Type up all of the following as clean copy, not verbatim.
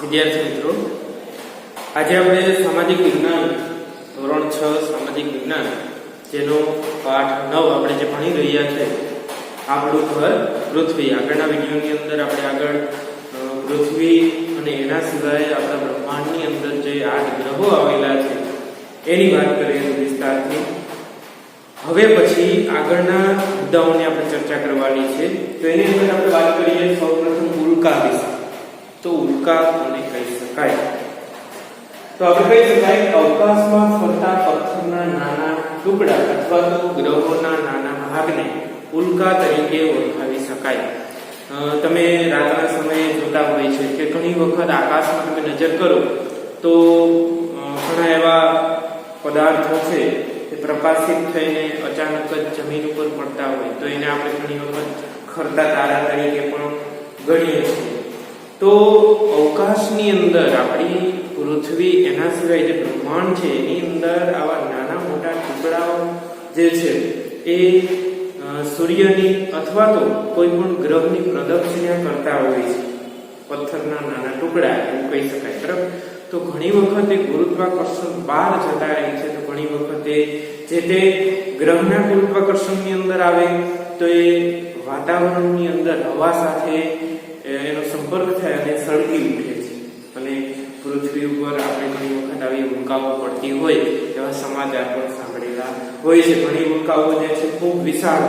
વિદ્યાર્થી મિત્રો, આજે આપણે સામાજિક વિજ્ઞાન ધોરણ 6 સામાજિક વિજ્ઞાન જેનો પાઠ 9 આપણે જે ભણી રહ્યા છે આપણું ઘર પૃથ્વી. આગળના વિડીયોની અંદર આપણે આગળ પૃથ્વી અને એના સિવાય આપણા બ્રહ્માંડની અંદર જે 8 ગ્રહો આવેલા છે એની વાત કરીએ વિસ્તારથી. હવે પછી આગળના મુદ્દાઓની આપણે ચર્ચા કરવાની છે. તો એની અંદર આપણે વાત કરીએ સૌપ્રથમ ઉલ્કા વિશે. તો ઉલ્કા કોને કહી શકાય? તો આપણે કહી શકાય અવકાશમાં ફરતા પથ્થરના નાના ટુકડા અથવા તો ગ્રહોના નાના ભાગને ઉલ્કા તરીકે ઓળખાવી શકાય. તમે રાતના સમયે જોતા હોય છે કે ઘણી વખત આકાશમાં તમે નજર કરો તો ઘણા એવા પદાર્થો છે એ પ્રકાશિત થઈને અચાનક જ જમીન ઉપર પડતા હોય તો એને આપણે ઘણી વખત ખરતા તારા તરીકે પણ ગણીએ છીએ. તો અવકાશની અંદર આપણી પૃથ્વી એના સિવાય જે બ્રહ્માંડ છે એની અંદર આવા નાના મોટા ટુકડાઓ જે છે એ સૂર્યની અથવા તો કોઈ પણ ગ્રહની પ્રદક્ષિણા કરતા હોય છે. પથ્થરના નાના ટુકડા એવું કહી શકાય. બરાબર? તો ઘણી વખતે ગુરુત્વાકર્ષણ બહાર જતા રહે છે. તો ઘણી વખતે જે તે ગ્રહના ગુરુત્વાકર્ષણની અંદર આવે તો એ વાતાવરણની અંદર હવા સાથે એનો સંપર્ક થાય અને સળગી ઉઠે છે અને પૃથ્વી ઉપર આપણે ઘણી વખત આવી ઉલ્કાઓ પડતી હોય એવા સમાચાર પણ સાંભળેલા હોય છે. ઘણી ઉલ્કાઓ જે છે ખૂબ વિશાળ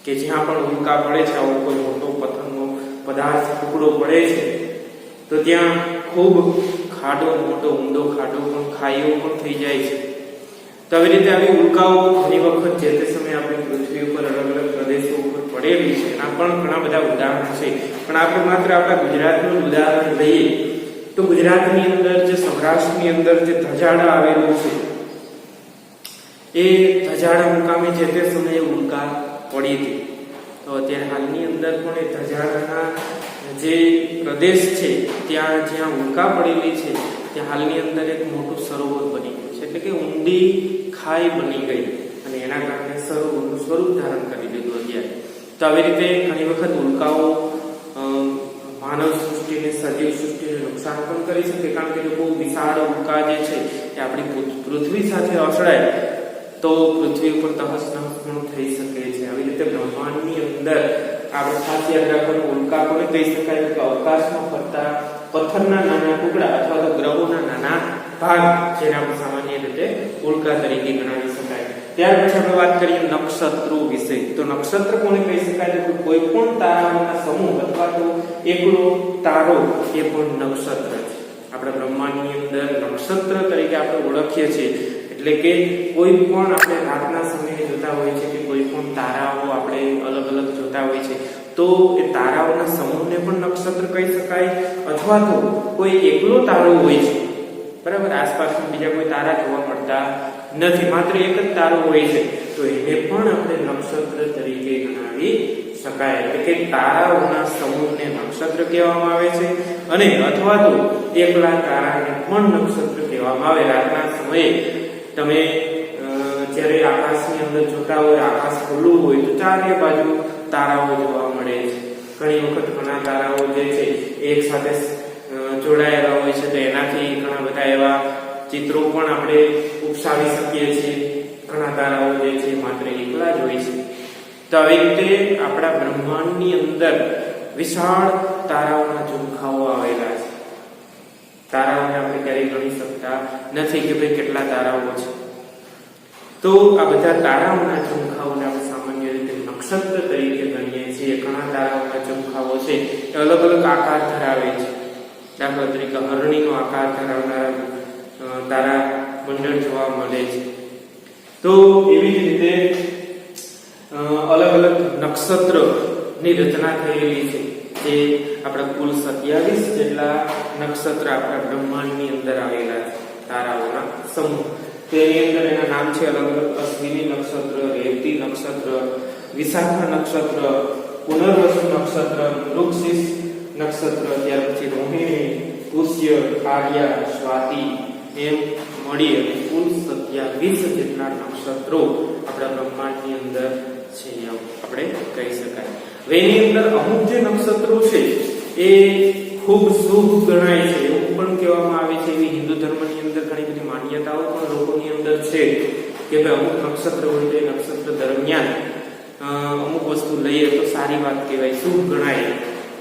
કે જ્યાં પણ ઉલ્કા પડે છે આવો કોઈ મોટો પથ્થરનો પદાર્થ ટુકડો પડે છે તો ત્યાં ખૂબ ખાડો, મોટો ઊંડો ખાડો પણ ખાઈઓ પણ થઈ જાય છે. તો આવી રીતે આવી ઉલ્કાઓ ઘણી વખત જે તે સમયે આપણી પૃથ્વી ઉપર અલગ અલગ પ્રદેશો ઉપર પડેલી છે. આ પણ ઘણા બધા ઉદાહરણ છે, પણ આપણે માત્ર આપણા ગુજરાતનું ઉદાહરણ લઈએ તો ગુજરાતની અંદર જે સૌરાષ્ટ્રની અંદર જે ધજાડા આવેલું છે એ ધજાડા મુકામે જે તે સમયે ઉલ્કા પડી હતી. તો અત્યારે હાલની અંદર પણ એ ધજાડાના જે પ્રદેશ છે ત્યાં જ્યાં ઉલ્કા પડેલી છે ત્યાં હાલની અંદર એક મોટું સરોવર બની ગયું છે, એટલે કે ઊંડી ખાઈ બની ગઈ અને એના કારણે સરોવરનું સ્વરૂપ ધારણ કરી લીધું અત્યારે. તો આવી રીતે ઘણી વખત ઉલ્કાઓ માનવ સૃષ્ટિને, સજીવ સૃષ્ટિને નુકસાન પણ કરી શકે, કારણ કે જો બહુ વિશાળ ઉલ્કા જે છે એ આપણી પૃથ્વી સાથે અથડાય તો પૃથ્વી ઉપર તહસ નહસ પણ થઈ શકે છે. આવી રીતે બ્રહ્માંડની અંદર આપણે ખાસ યાદ રાખવાનું ઉલ્કા કોને કહી શકાય કે અવકાશમાં ફરતા પથ્થરના નાના ટુકડા અથવા તો ગ્રહોના નાના ભાગ જેને આપણે સામાન્ય રીતે ઉલ્કા તરીકે ગણાવી શકાય. ત્યાર પછી આપણે વાત કરીએ નક્ષત્રો વિશે. તો નક્ષત્ર કોને કહી શકાય? તો કોઈ પણ તારાઓના સમૂહ અથવા તો એકલો તારો એ પણ નક્ષત્ર છે. આપણા બ્રહ્માંડની અંદર નક્ષત્ર તરીકે આપણે ઓળખીએ છીએ. એટલે કે કોઈ પણ આપણે રાતના સમયે જોતા હોય છે કે કોઈ પણ તારાઓ આપણે અલગ અલગ જોતા હોય છે તો એ તારાઓના સમૂહને પણ નક્ષત્ર કહી શકાય. અથવા તો કોઈ એકલો તારો હોય છે, બરાબર, આસપાસમાં બીજા કોઈ તારા જોવા મળતા નથી, માત્ર એક જ તારો હોય છે, તો એને પણ આપણે નક્ષત્ર તરીકે ગણાવી શકાય. એટલે કે તારાઓના સમૂહને નક્ષત્ર કહેવામાં આવે છે અને અથવા તો એકલા તારાને પણ નક્ષત્ર કહેવામાં આવે. રાતના સમયે તમે જ્યારે આકાશની અંદર જોતા હોય, આકાશ ખુલ્લું હોય તો ચારે બાજુ તારાઓ જોવા મળે છે. ઘણી વખત ઘણા તારાઓ જે છે એક સાથે જોડાયેલા હોય છે તો એનાથી ઘણા બધા એવા ચિત્રો પણ આપણે ઉપસાવી શકીએ છીએ. ઘણા તારાઓ જે છે માત્ર એકલા જ હોય છે. તો આવી રીતે આપણા બ્રહ્માંડની અંદર વિશાળ તારાઓના ઝુમખાઓ આવેલા છે. તારાઓને આપણે ક્યારેય ગણી શકતા નથી કે ભાઈ કેટલા તારાઓ છે. તો આ બધા તારાઓના ઝુમખાઓને આપણે સામાન્ય રીતે નક્ષત્ર તરીકે ગણીએ છીએ. ઘણા તારાઓના ઝુમખાઓ છે એ અલગ અલગ આકાર ધરાવે છે. દાખલા તરીકે હરણીનો આકાર ધરાવનારા તારા મંડળ જોવા મળે છે. તો એવી જ રીતે અલગ અલગ નક્ષત્રની રચના થયેલી છે. જે આપણા કુલ 27 જેટલા નક્ષત્ર આપણા બ્રહ્માંડની અંદર આવેલા છે, તારાઓના સમૂહ. તેની અંદર એના નામ છે અલગ અલગ: અશ્વિની નક્ષત્ર, રેવતી નક્ષત્ર, વિશાખા નક્ષત્ર, પુનર્વસુ નક્ષત્ર, મૃગશીર્ષ નક્ષત્ર, ત્યાર પછી રોહિણી, પુષ્ય, આર્યા, સ્વાતિ એમ મળી અને કુલ 27 જેટલા નક્ષત્રો આપણા બ્રહ્માંડની અંદર છે આપણે કહી શકાય. એની અંદર અમુક જે નક્ષત્રો છે એ ખૂબ શુભ ગણાય છે એવું પણ કહેવામાં આવે છે. એવી હિન્દુ ધર્મની અંદર ઘણી બધી માન્યતાઓ પણ લોકોની અંદર છે કે ભાઈ અમુક નક્ષત્ર હોય તો એ નક્ષત્ર દરમિયાન અમુક વસ્તુ લઈએ તો સારી વાત કહેવાય, શુભ ગણાય.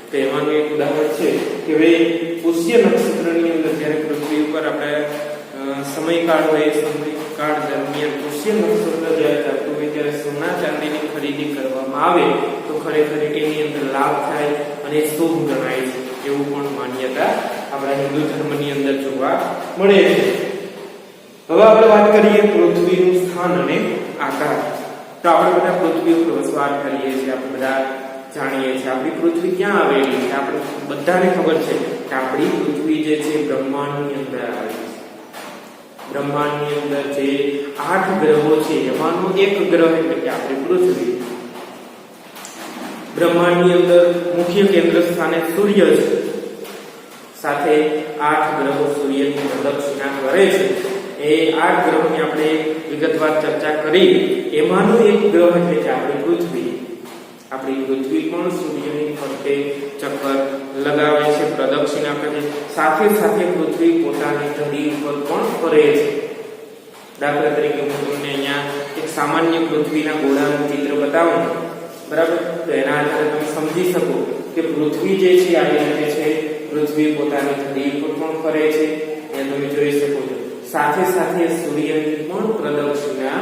તો એમાંનું એક ઉદાહરણ છે કે ભાઈ પુષ્ય નક્ષત્રની અંદર જ્યારે પૃથ્વી ઉપર આપણે સમયકાળ હોય, સમયકાળ દરમિયાન પુષ્ય નક્ષત્ર જ્યારે ચાલતું હોય ત્યારે સોના ચાંદીની ખરીદી કરવામાં આવે તો ખરેખર એની અંદર લાભ થાય અને શુભ ગણાય છે એવું પણ માન્યતા આપણા હિન્દુ ધર્મની અંદર જોવા મળે છે. હવે આપણે વાત કરીએ પૃથ્વીનું સ્થાન અને આકાર. તો આપણે બધા પૃથ્વી ઉપર વસવાટ કરીએ છીએ, આપણે બધા જાણીએ છીએ આપણી પૃથ્વી ક્યાં આવેલી છે. આપણે બધાને ખબર છે કે આપણી પૃથ્વી જે છે બ્રહ્માંડની અંદર આવેલી છે. બ્રહ્માંડની અંદર જે 8 ગ્રહો છે એમાંનો એક ગ્રહ એટલે કે આપણી પૃથ્વી. બ્રહ્માંડની અંદર મુખ્ય કેન્દ્ર સ્થાને સૂર્ય છે, સાથે 8 ગ્રહો સૂર્યની પ્રદક્ષિણા કરે છે. એ 8 ગ્રહોની આપણે વિગતવાર ચર્ચા કરી. એમાંનો એક ગ્રહ એટલે કે આપણી પૃથ્વી. આપણી પૃથ્વી પણ સૂર્યની ફરતે ચક્કર લગાવે છે, પ્રદક્ષિણા કરે છે. સાથે સાથે પૃથ્વી પોતાની ધરી ઉપર પણ ફરે છે. દાખલા તરીકે હું તમને અહીંયા એક સામાન્ય પૃથ્વીના ગોળાનું ચિત્ર બતાવું, બરાબર? તો એના આધારે તમે સમજી શકો કે પૃથ્વી જે છે આવી રીતે છે, પૃથ્વી પોતાની ધરી ઉપર પણ ફરે છે, એ તમે જોઈ શકો છો. સાથે સાથે સૂર્યની પણ પ્રદક્ષિણા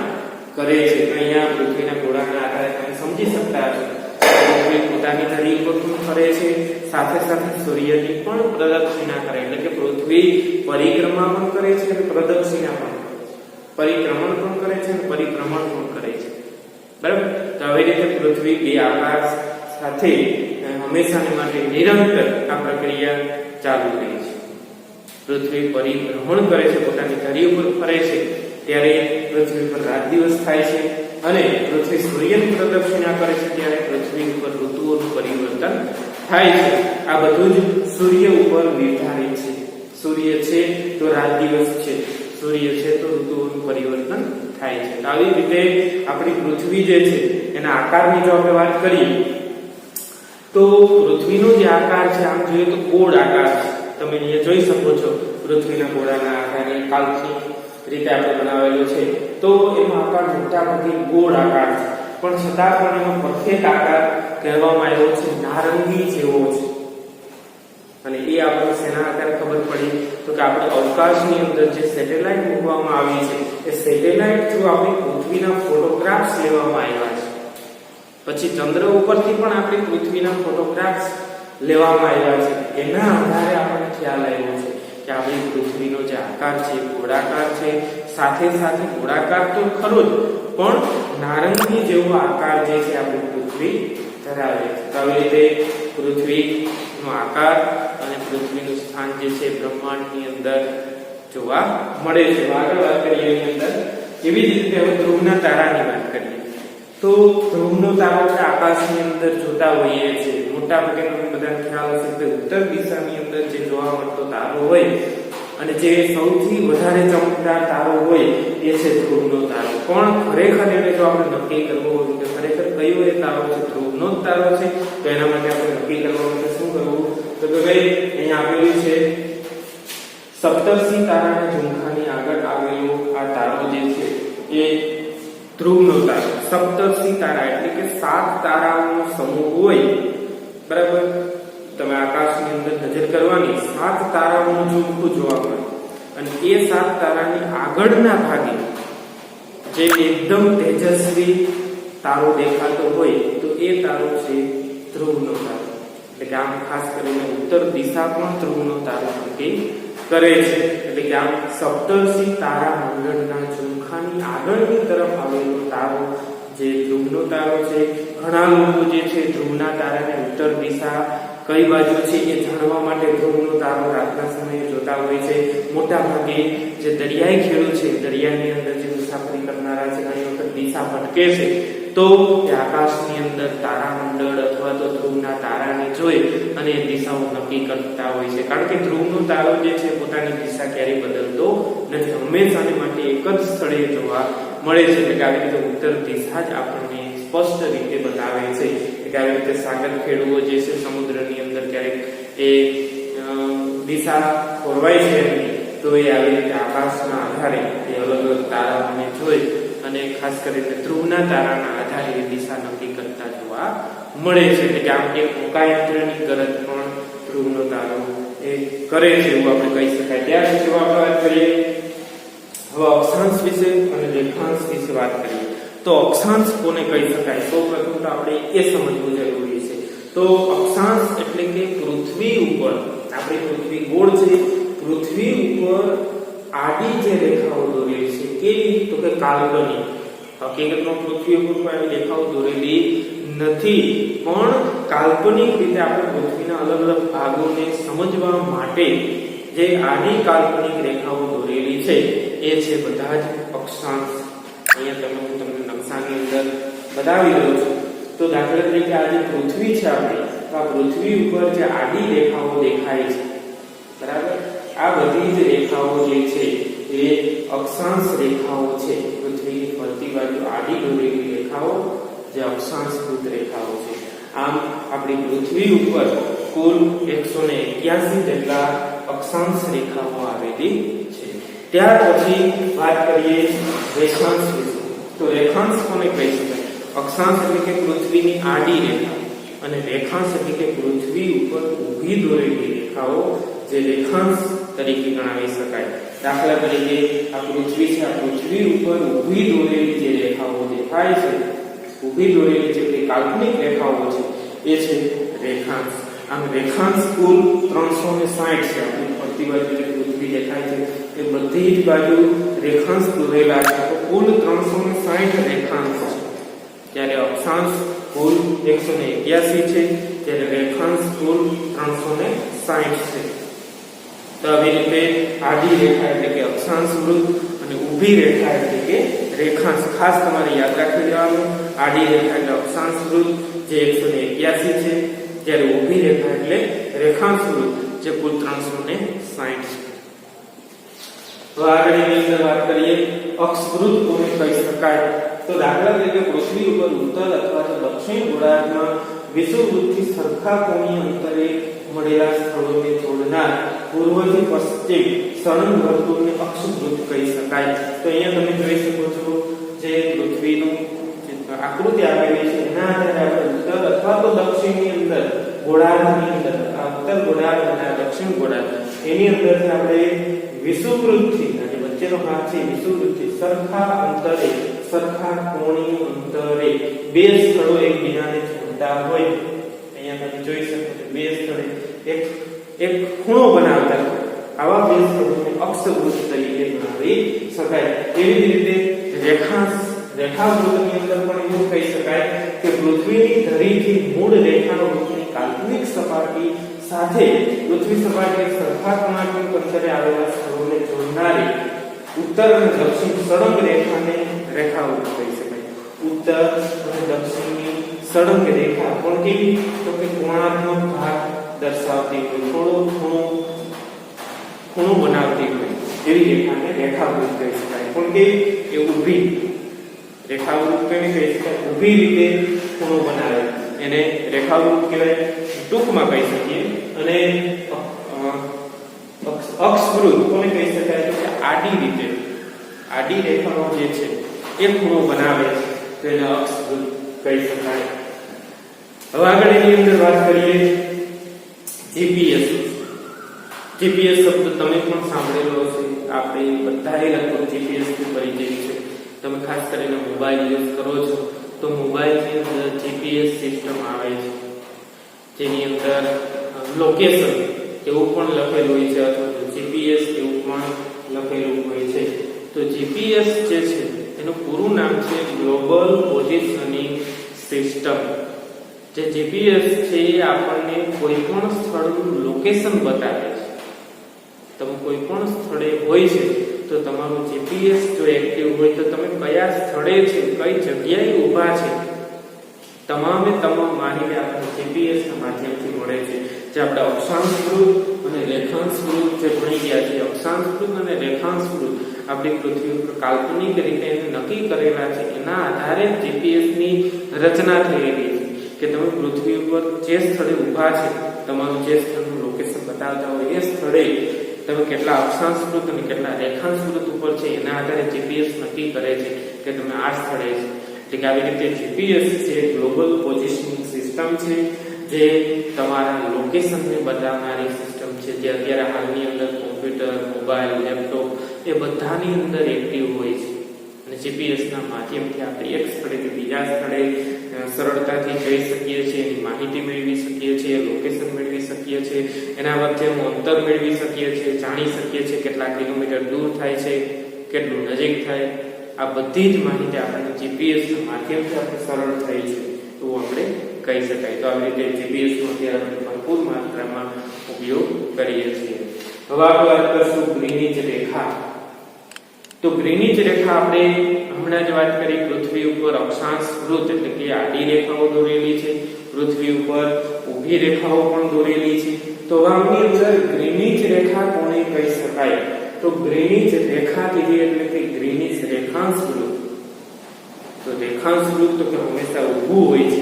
કરે છે. તો અહીંયા પૃથ્વીના ગોળાના આધારે તમે સમજી શકતા છો પૃથ્વી પોતાની ધરી ઉપર પણ ફરે છે, સાથે સાથે સૂર્યની પણ પ્રદક્ષિણા કરે, એટલે કે પૃથ્વી પરિક્રમા પણ કરે છે અને પ્રદક્ષિણા પણ કરે છે, પરિક્રમણ પણ કરે છે અને પરિભ્રમણ પણ કરે છે, બરાબર? તો આવી રીતે પૃથ્વી બે આકાશ સાથે હંમેશાને માટે નિરંતર આ પ્રક્રિયા ચાલુ રહી છે. પૃથ્વી પરિભ્રમણ કરે છે, પોતાની ધરી ઉપર ફરે છે, ત્યારે પૃથ્વી પર રાત દિવસ થાય છે, અને પૃથ્વી સૂર્યની પ્રદક્ષિણા કરે છે ત્યારે પૃથ્વી ઉપર ઋતુઓનું પરિવર્તન થાય છે. આ બધું જ સૂર્ય ઉપર નિર્ધારિત છે. સૂર્ય છે તો રાત દિવસ છે, સૂર્ય છે તો ઋતુઓનું પરિવર્તન થાય છે. આવી રીતે આપણી પૃથ્વી જે છે એના આકારની જો આપણે વાત કરીએ તો પૃથ્વીનો જે આકાર છે આમ જોઈએ તો ગોળ આકાર છે. તમે અહીંયા જોઈ શકો છો પૃથ્વીના ગોળાના આકારને કાલ્પનિક રીતે આપણે બનાવેલો છે. તો એનો આકાર મોટા ભાગે ગોળ આકાર છે, પણ છતાં પણ એનો પરફેક્ટ આકાર કહેવામાં આવ્યો છે નારંગી જેવો છે. અને એ આપણને શેના આધારે ખબર પડી? તો કે આપણે અવકાશની અંદર જે સેટેલાઇટ મૂકવામાં આવી છે એ સેટેલાઇટ થ્રુ આપણી પૃથ્વીના ફોટોગ્રાફ્સ લેવામાં આવ્યા છે. પછી ચંદ્ર ઉપરથી પણ આપણી પૃથ્વીના ફોટોગ્રાફ્સ લેવામાં આવ્યા છે. એના આધારે આપણને ખ્યાલ આવ્યો છે કે આપણી પૃથ્વીનો જે આકાર છે ગોળાકાર છે, સાથે સાથે ગોળાકાર તો ખરો જ, પણ નારંગી જેવો આકાર જે છે આપણી પૃથ્વી ધરાવે છે. તો આવી રીતે પૃથ્વીનો આકાર અને પૃથ્વીનું સ્થાન જે છે બ્રહ્માંડની અંદર જોવા મળે છે. આગળ વાત કરીએ એની અંદર એવી જ રીતે હવે ધ્રુવના તારાની વાત કરીએ તો ધ્રુવનો તારો આપણે આકાશની અંદર જોતા હોઈએ છીએ. મોટા ભાગે તમને બધાને ખ્યાલ હશે કે ઉત્તર દિશાની અંદર જે જોવા મળતો તારો હોય અને જે સૌથી વધારે ચમકદાર તારો હોય એ છે ધ્રુવનો તારો. પણ ખરેખર એને જો આપણે નક્કી કરવો હોય કે ખરેખર કયો એ તારો છે, ધ્રુવનો જ તારો છે, તો એના માટે આપણે નક્કી કરવા માટે શું કરવું? તો કે ભાઈ અહીંયા આપેલું છે સપ્તર્ષિ તારાના ઝુમખાની આગળ આવેલો આ તારો જે છે એ ધ્રુવનો તારો. સપ્તર્ષિ તારા એટલે કે 7 તારાઓનો સમૂહ હોય, બરાબર? તમે આકાશની અંદર નજર કરવાની 7 તારાઓનું ઝુમખું જોવા મળે, અને એ 7 તારાની આગળના ભાગે જે એકદમ તેજસ્વી તારો દેખાતો હોય તો એ તારો છે ધ્રુવનો તારો. એટલે કે આમ ખાસ કરીને ઉત્તર દિશા પણ ધ્રુવનો તારો નક્કી કરે છે. એટલે કે આમ સપ્તર્ષિ તારા મંડળના ઝુમખાની આગળની તરફ આવેલો તારો જે ધ્રુવનો તારો છે. ઘણા લોકો જે છે ધ્રુવના તારાને ઉત્તર દિશા કઈ બાજુ છે એ જાણવા માટે ધ્રુવનો તારો રાતના સમયે જોતા હોય છે. મોટા ભાગે જે દરિયાઈ ખેડૂત છે, દરિયાની અંદર જે મુસાફરી કરનારા છે, ઘણી વખત દિશા ભટકે છે, તો એ આકાશની અંદર તારામંડળ અથવા તો ધ્રુવના તારાને જોઈ અને દિશાઓ નક્કી કરતા હોય છે. કારણ કે ધ્રુવનો તારો જે છે પોતાની દિશા ક્યારેય બદલતો નથી, હંમેશાને માટે એક જ સ્થળે જોવા મળે છે. એટલે કે આવી રીતે ઉત્તર દિશા જ આપણને સ્પષ્ટ રીતે બતાવે છે. કે આવી રીતે સાગર ખેડૂઓ જે છે સમુદ્રની અંદર ક્યારેક એ દિશા ખોરવાય છે તો એ આવી રીતે આકાશના આધારે એ અલગ અલગ તારાઓને જોઈ અને ખાસ કરીને ધ્રુવના તારાના આધારે એ દિશા નક્કી કરતા જોવા મળે છે. એટલે કે આમ એક હોકાયંત્રની ગરજ પણ ધ્રુવનો તારો એ કરે છે એવું આપણે કહી શકાય. ત્યાર પછી આપણે વાત કરીએ હવે અક્ષાંશ વિશે અને રેખાંશ વિશે વાત કરીએ. તો અક્ષાંશ કોને કહી શકાય? સૌપ્રથમ તો આપણે એ સમજવું જરૂરી છે. તો અક્ષાંશ એટલે કે પૃથ્વી ઉપર, આપણી પૃથ્વી ગોળ છે, પૃથ્વી ઉપર આડી જે રેખાઓ દોરેલી છે કેવી? તો કે કાલ્પનિક. હકીકતમાં પૃથ્વી ઉપર કોઈ આવી રેખાઓ દોરેલી નથી, પણ કાલ્પનિક રીતે આપણે પૃથ્વીના અલગ અલગ ભાગોને સમજવા માટે જે આડી કાલ્પનિક રેખાઓ દોરેલી છે એ છે બધા જ અક્ષાંશ. અહીંયા હું તમને નકશાની અંદર બતાવી રહ્યો છું. તો દાખલા તરીકે આ જે પૃથ્વી છે આપણી, તો આ પૃથ્વી ઉપર જે આડી રેખાઓ દેખાય છે, બરાબર, આ બધી જ રેખાઓ જે છે એ અક્ષાંશ રેખાઓ છે. પૃથ્વીની ફરતી બાજુ આડી દોરેલી રેખાઓ જે અક્ષાંશકૃત રેખાઓ છે. આમ આપણી પૃથ્વી ઉપર કુલ 181 જેટલા અક્ષાંશ રેખાઓ આવેલી છે. ત્યાર પછી વાત કરીએ રેખાંશ વિશે. તો રેખાંશ કોને કહી શકાય? અક્ષાંશ એટલે કે પૃથ્વીની આડી રેખા અને રેખાંશ એટલે કે પૃથ્વી ઉપર ઊભી દોરેલી રેખાઓ જે રેખાંશ તરીકે ગણાવી શકાય. દાખલા તરીકે આ પૃથ્વી છે, આ પૃથ્વી ઉપર ઊભી દોરેલી જે રેખાઓ દેખાય છે, ઊભી દોરેલી જે કાલ્પનિક રેખાઓ છે એ છે રેખાંશ. આમ રેખાંશ કુલ 360 છે. આપણી ફરતી બાજુ જે પૃથ્વી દેખાય છે એ બધી જ બાજુ રેખાંશ દોરેલા છે. તો કુલ 360 રેખાંશ છે. જ્યારે અક્ષાંશ કુલ 181 છે, જ્યારે રેખાંશ કુલ 360 છે. તો આવી રીતે આડી રેખા એટલે કે અક્ષાંશ વૃત્ત અને ઊભી રેખા એટલે કે રેખાંશ ખાસ તમારે યાદ રાખી લેવાનું. આડી રેખા એટલે અક્ષાંશ વૃત્ત જે 181 છે, જ્યારે ઊભી રેખા એટલે રેખાંશ વૃત્ત જે કુલ 360 છે. તો આગળની અંદર વાત કરીએ અક્ષ વૃત્ત કોને કહી શકાય? તો દાખલા તરીકે પૃથ્વી ઉપર ઉત્તર અથવા તો દક્ષિણ ગોળાર્ધમાં વિષુવવૃત્તથી સરખા કોણીય અંતરે મળેલા સ્થળોને જોડનાર પૂર્વથી પશ્ચિમ સળંગ વર્તુળને અક્ષવૃત્ત કહી શકાય. તો અહીંયા તમે જોઈ શકો છો જે પૃથ્વીનું આકૃતિ આપેલી છે એના આધારે આપણે ઉત્તર અથવા તો દક્ષિણની અંદર ગોળાર્ધની અંદર આ ઉત્તર ગોળાર્ધ અને દક્ષિણ ગોળાર્ધ એની અંદરથી આપણે વિષુવવૃત્તથી અને વચ્ચેનો ભાગ છે વિષુવવૃત્તથી સરખા અંતરે, સરખા કોણીય અંતરે બે સ્થળો એકબીજાને જોડતા હોય. અહીંયા તમે જોઈ શકો છો બે સ્થળે એક ખૂણો બનાવતા હોય. આવા બે સ્થળોને અક્ષવૃત્ત તરીકે ગણાવી શકાય. એવી જ રીતે રેખાવૃત્તની અંદર પણ એવું કહી શકાય કે પૃથ્વીની ધરીથી મૂળ રેખાવૃત્તની કાલ્પનિક સપાટી સાથે પૃથ્વી સપાટી સરખા કોણાત્મક અંતરે આવેલા સ્થળોને જોડનારી ઉત્તર અને દક્ષિણ સળંગ રેખાને રેખાવૃત્ત કહી શકાય. ઉત્તર અને દક્ષિણની સળંગ રેખા પણ કેવી? તો કે કોણાત્મક ભાગ દર્શાવતી હોય, થોડો ખૂણો બનાવતી હોય એવી રેખાને રેખાવૃત્ત કહી શકાય. પણ કેવી? એ ઊભી રેખાવૃત્ત કેવી કહી શકાય? ઊભી રીતે ખૂણો બનાવે એને રેખાવૃત્ત કહેવાય. ટૂંકમાં કહી શકીએ. અને અક્ષવૃત્ત કોને કહી શકાય? તો કે આડી રીતે, આડી રેખાઓ જે છે એ ખૂણો બનાવે છે તો એને અક્ષવૃત્ત કહી શકાય. હવે આગળ એની અંદર વાત કરીએ જીપીએસ. જીપીએસ શબ્દ તમે પણ સાંભળેલો હશે. આપણે બધાએ લગભગ જીપીએસ થી પરિચિત છે. તમે ખાસ કરીને મોબાઈલ યુઝ કરો છો તો મોબાઈલની અંદર જીપીએસ સિસ્ટમ આવે છે જેની અંદર લોકેશન એવું પણ લખેલું હોય છે અથવા જીપીએસ એવું પણ લખેલું હોય છે. તો જીપીએસ જે છે એનું પૂરું નામ છે ગ્લોબલ પોઝિશનિંગ સિસ્ટમ. જે જીપીએસ છે એ આપણને કોઈ પણ સ્થળનું લોકેશન બતાવે છે. તમે કોઈ પણ સ્થળે હોય છે તો તમારું જીપીએસ જો એક્ટિવ હોય તો તમે કયા સ્થળે છે, કઈ જગ્યાએ ઊભા છે, તમામે તમામ માહિતી આપણને જીપીએસ ના માધ્યમથી મળે છે. જે આપણે અક્ષાંશ વૃત્ત અને રેખાંશ વૃત્ત જે ભણી ગયા છે, અક્ષાંશ વૃત્ત અને રેખાંશ વૃત્ત આપણી પૃથ્વી ઉપર કાલ્પનિક રીતે નક્કી કરેલા છે. એના આધારે જીપીએસ ની રચના થયેલી છે કે તમે પૃથ્વી ઉપર જે સ્થળે ઊભા છે, તમારું જે સ્થળનું લોકેશન બતાવતા હોય એ સ્થળે તમે કેટલા અક્ષાંશ વૃત્ત અને કેટલા રેખાંશ વૃત્ત ઉપર છે એના આધારે જીપીએસ નક્કી કરે છે કે તમે આ સ્થળે છે. એટલે કે આવી રીતે જીપીએસ છે ગ્લોબલ પોઝિશનિંગ સિસ્ટમ છે, જે તમારા લોકેશનને બતાવનારી સિસ્ટમ છે, જે અત્યારે હાલની અંદર કોમ્પ્યુટર, મોબાઈલ, લેપટોપ એ બધાની અંદર એક્ટિવ હોય છે. અને જીપીએસ ના માધ્યમથી આપણે એક સ્થળેથી બીજા સ્થળે સરળતાથી જઈ શકીએ છીએ, એની માહિતી મેળવી શકીએ છીએ, લોકેશન મેળવી શકીએ છીએ, એના વચ્ચેનું અંતર મેળવી શકીએ છીએ, જાણી શકીએ છીએ કેટલા કિલોમીટર દૂર થાય છે, કેટલું નજીક થાય. આ બધી જ માહિતી આપણને જીપીએસ ના માધ્યમથી આપણે સરળ થઈ છે એવું આપણે કહી શકાય. તો આવી રીતે જીપીએસ નો અત્યારે ભરપૂર માત્રામાં ઉપયોગ કરીએ છીએ. હવે આપણે વાત કરીશું ગ્રીનિચ રેખા. તો ગ્રીનિચ રેખા આપણે હમણાં જ વાત કરી, પૃથ્વી ઉપર અક્ષાંશ વૃત્ત એટલે કે આડી રેખાઓ દોરેલી છે, પૃથ્વી ઉપર ઊભી રેખાઓ પણ દોરેલી છે. તો આમની અંદર ગ્રીનિચ રેખા કોને કહી શકાય? તો ગ્રીનિચ રેખા કીધી એટલે કે ગ્રીનિચ રેખાંશ વૃત્ત. તો રેખાંશ વૃત્ત તો કે હંમેશા ઊભું હોય છે,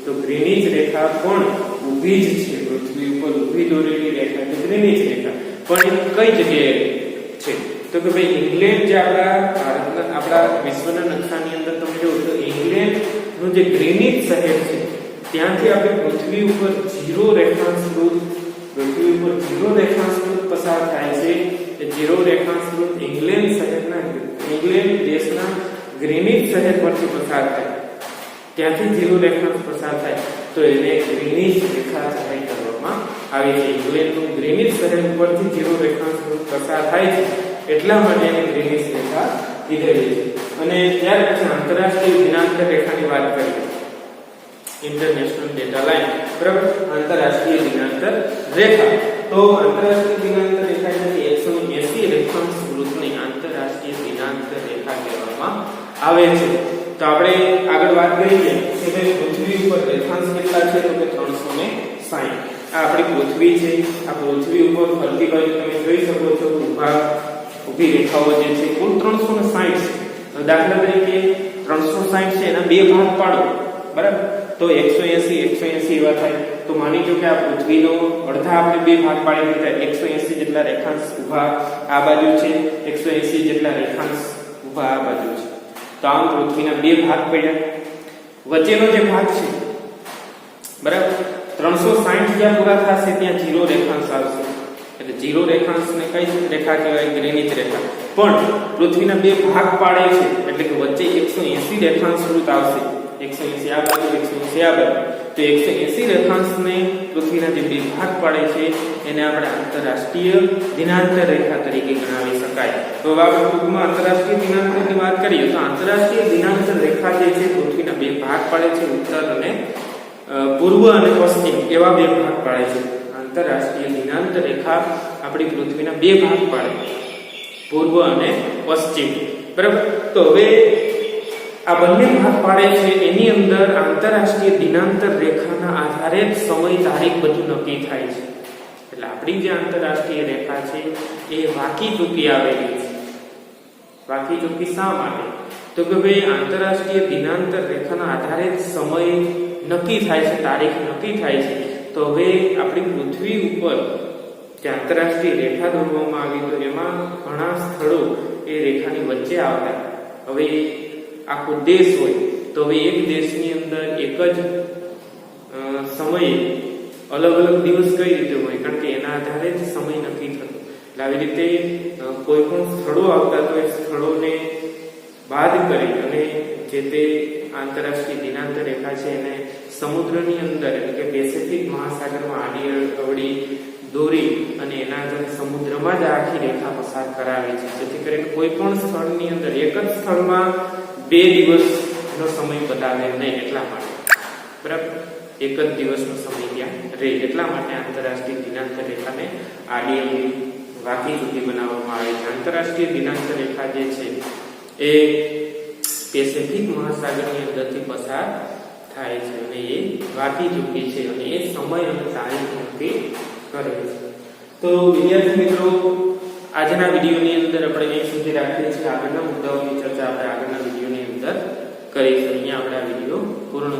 તો ગ્રીનિચ રેખા પણ ઊભી જ છે. પૃથ્વી ઉપર ઊભી દોરેલી રેખા એટલે ગ્રીનિચ રેખા. પણ એ કઈ જગ્યાએ છે? તો કે ભાઈ ઇંગ્લેન્ડ જે આપણા વિશ્વના નકશાની અંદર તમે જુઓ તો ઇંગ્લેન્ડ નું જે ગ્રીનિચ શહેર છે ત્યાંથી આપણે પૃથ્વી ઉપર 0 રેખાંશ વૃત્ત, પૃથ્વી ઉપર 0 રેખાંશ વૃત્ત પસાર થાય છે. એ 0 રેખાંશ વૃત્ત ઇંગ્લેન્ડ દેશના ગ્રીનિચ શહેર પરથી પસાર થાય, ત્યાંથી 0 રેખાંશ પસાર થાય તો એને ગ્રીનિચ રેખા જાહેર કરવામાં આવે છે. ઇંગ્લેન્ડનું ગ્રીનિચ શહેર ઉપરથી 0 રેખાંશ વૃત્ત પસાર થાય છે એટલા માટે એને ગ્રીનિચ રેખા કીધેલી છે. અને ત્યાર પછી આંતરરાષ્ટ્રીય દિનાંક રેખાની વાત કરીએ, ઇન્ટરનેશનલ ડેટા લાઇન, બરાબર, આંતરરાષ્ટ્રીય દિનાંક રેખા. તો આંતરરાષ્ટ્રીય દિનાંક રેખા એટલે 180 રેખાંશ વૃત્તની આંતરરાષ્ટ્રીય દિનાંક રેખા કહેવામાં આવે છે. તો આપણે આગળ વાત કરીએ કે ભાઈ પૃથ્વી ઉપર રેખાંશ કેટલા છે? તો કે 360. આ આપણી પૃથ્વી છે. આ પૃથ્વી ઉપર ફરતી બાજુ તમે જોઈ શકો છો ઊભી રેખાઓ જે છે કુલ 360 છે. દાખલા તરીકે 360 છે એના બે ભાગ પાડો, બરાબર, તો 180 એવા થાય. તો માની લો કે આ પૃથ્વીનો અડધા આપણે બે ભાગ પાડી દીધા, 180 જેટલા રેખાંશ ઊભા આ બાજુ છે, 180 જેટલા રેખાંશ ઊભા આ બાજુ છે. તો આમ પૃથ્વીના બે ભાગ પડ્યા. વચ્ચેનો જે ભાગ છે, બરાબર, 360 જ્યાં પૂરા થશે ત્યાં 0 રેખાંશ આવશે. એટલે 0 રેખાંશને કઈ રેખા કહેવાય? ગ્રીનિચ રેખા. પણ પૃથ્વીના બે ભાગ પાડે છે એટલે કે વચ્ચે 180 રેખાંશ વૃત્ત આવશે, 180 આ બાજુ, 180 આ બાજુ. તો 180 રેખાંશને પૃથ્વીના જે બે ભાગ પાડે છે એને આપણે આંતરરાષ્ટ્રીય દિનાંક રેખા તરીકે ગણાવી શકાય. તો આપણે ટૂંકમાં આંતરરાષ્ટ્રીય દિનાંકની વાત કરીએ તો આંતરરાષ્ટ્રીય દિનાંક રેખા જે છે પૃથ્વીના બે ભાગ પાડે છે, ઉત્તર અને પૂર્વ અને પશ્ચિમ એવા બે ભાગ પાડે છે. આંતરરાષ્ટ્રીય દિનાંક રેખા આપણી પૃથ્વીના બે ભાગ પાડે, પૂર્વ અને પશ્ચિમ, બરાબર. તો હવે આ બંને ભાગ પાડે છે એની અંદર આંતરરાષ્ટ્રીય દિનાંક રેખાના આધારે સમય તારીખ બધું નક્કી થાય છે. એટલે આપણી જે આંતરરાષ્ટ્રીય રેખા છે એ વાકી ચૂકી આવેલી છે. વાકી ચૂકી શા માટે? તો કે ભાઈ આંતરરાષ્ટ્રીય દિનાંક રેખાના આધારે સમય નક્કી થાય છે, તારીખ નક્કી થાય છે. તો હવે આપણી પૃથ્વી ઉપર જે આંતરરાષ્ટ્રીય રેખા દોરવામાં આવી તો એમાં ઘણા સ્થળો એ રેખાની વચ્ચે આવતા. હવે આખો દેશ હોય તો હવે એક દેશની અંદર એક જ સમયે અલગ અલગ દિવસ કઈ રીતે હોય? કારણ કે એના આધારે જ સમય નક્કી થતો. એટલે આવી રીતે કોઈ પણ સ્થળો આવતા તો એ સ્થળોને બાદ કરી અને જે તે આંતરરાષ્ટ્રીય દિનાંક રેખા છે એને સમુદ્રની અંદર એટલે કે પેસિફિક મહાસાગરમાં આડી અવળી દોરી અને એના આધારે સમુદ્રમાં જ આખી રેખા પસાર કરાવે છે, જેથી કરીને કોઈ પણ સ્થળની અંદર એક જ સ્થળમાં 2 દિવસનો સમય બતાવે નહીં. એટલા માટે, બરાબર, એક જ દિવસનો સમય ત્યાં રહે. એટલા માટે આંતરરાષ્ટ્રીય દિનાંક રેખાને આડી અવળી વાકી ચૂકી બનાવવામાં આવે છે. આંતરરાષ્ટ્રીય દિનાંક રેખા જે છે એ પેસિફિક મહાસાગરની અંદરથી પસાર થાય છે અને એ વાકી ચૂકી છે અને એ સમય અને તારીખ નક્કી કરે છે. તો વિદ્યાર્થી મિત્રો, આજના વિડીયોની અંદર આપણે અહીં સુધી રાખીએ છીએ. આગળના મુદ્દાઓની ચર્ચા આપણે આગળના વિડીયોની અંદર કરીશું. અહીંયા આપણે આ વિડીયો પૂર્ણ